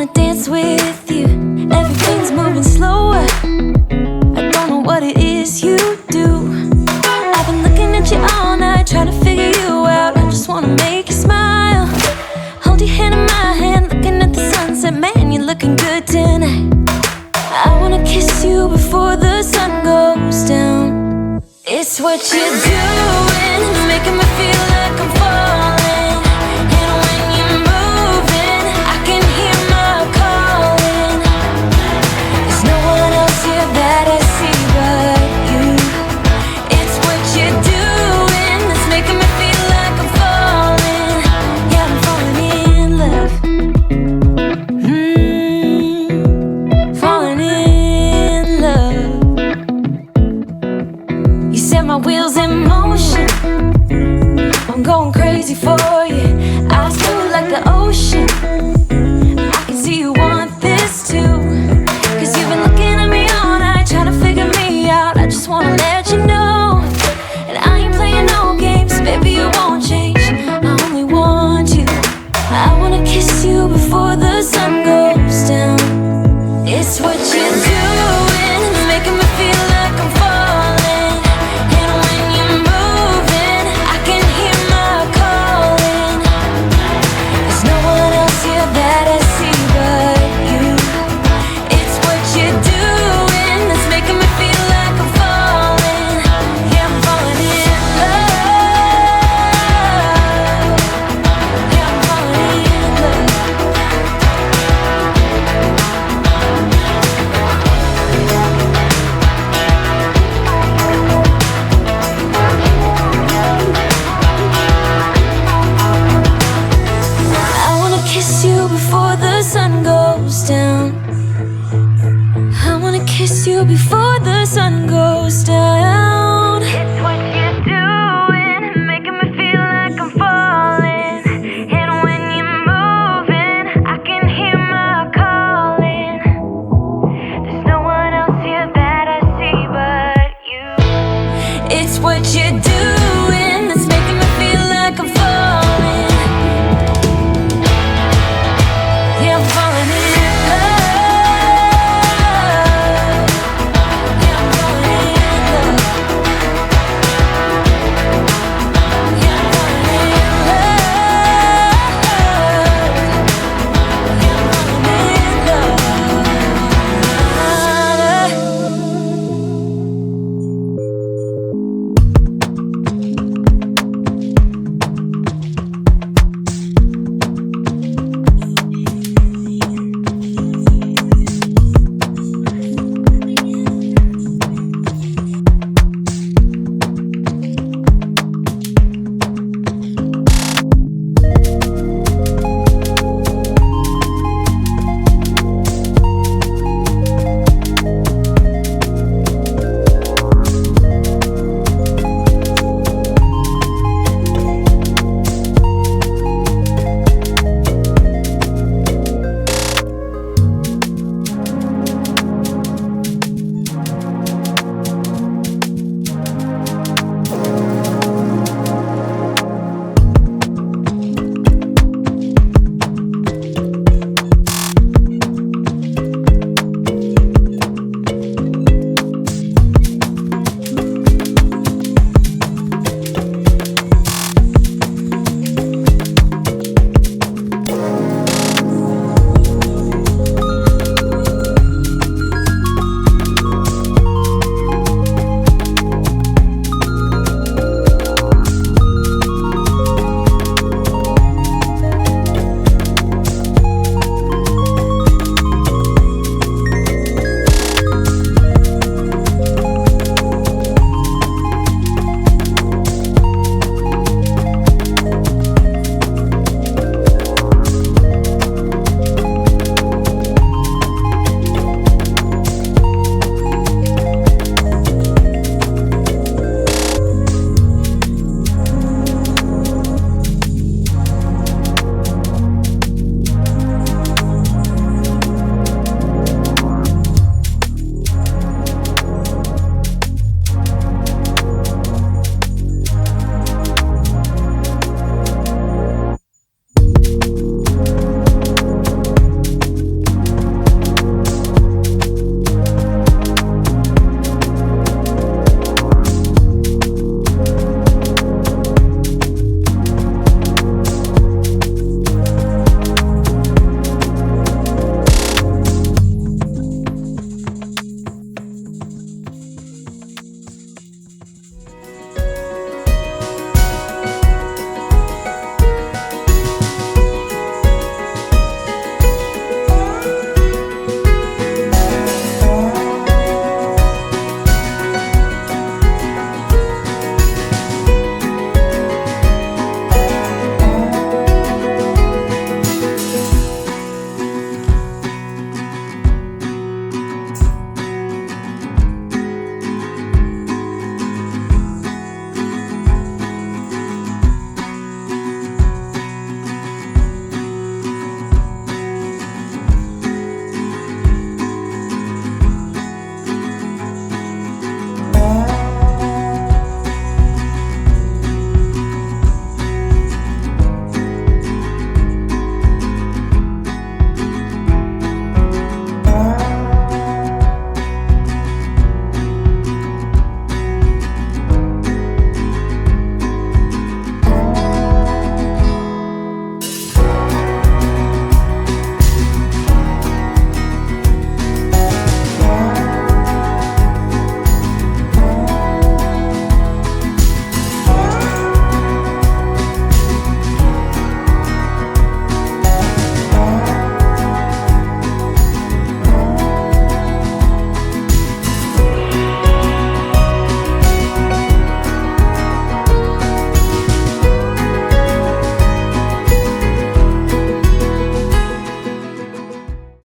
wanna dance with you. Everything's moving slower. I don't know what it is you do. I've been looking at you all night, trying to figure you out. I just wanna make you smile. Hold your hand in my hand, looking at the sunset. Man, you're looking good tonight. I wanna kiss you before the sun goes down. It's what you're doing, it's making me feel like I'm falling. And when you're moving, I can hear my calling. There's no one else here that I see but you. It's what you're doing, it's making me feel like I'm falling. Yeah, I'm falling in love. Falling in love. You set my wheels in motion. I'm going crazy for you. Eyes blue like the ocean. I can see you want this too. Cause you've been looking at me all night, trying to figure me out. I just wanna let you know. And I ain't playing no games, baby, you won't change. I only want you. I wanna kiss you before the sun goes down. It's what you're doing, it's making me feel like I'm falling. And when you're moving, I can hear my calling. There's no one else here that I see but you. It's what you're doing, it's making me feel like I'm falling. Yeah, I'm falling in love. Yeah, I'm falling in love. I wanna kiss you before the sun goes down. I wanna kiss you before the sun goes down. It's what you're doing, making me feel like I'm falling. And when you're moving, I can hear my calling. There's no one else here that I see but you. It's what you're doing, that's making me feel like I'm falling. Yeah, I'm falling.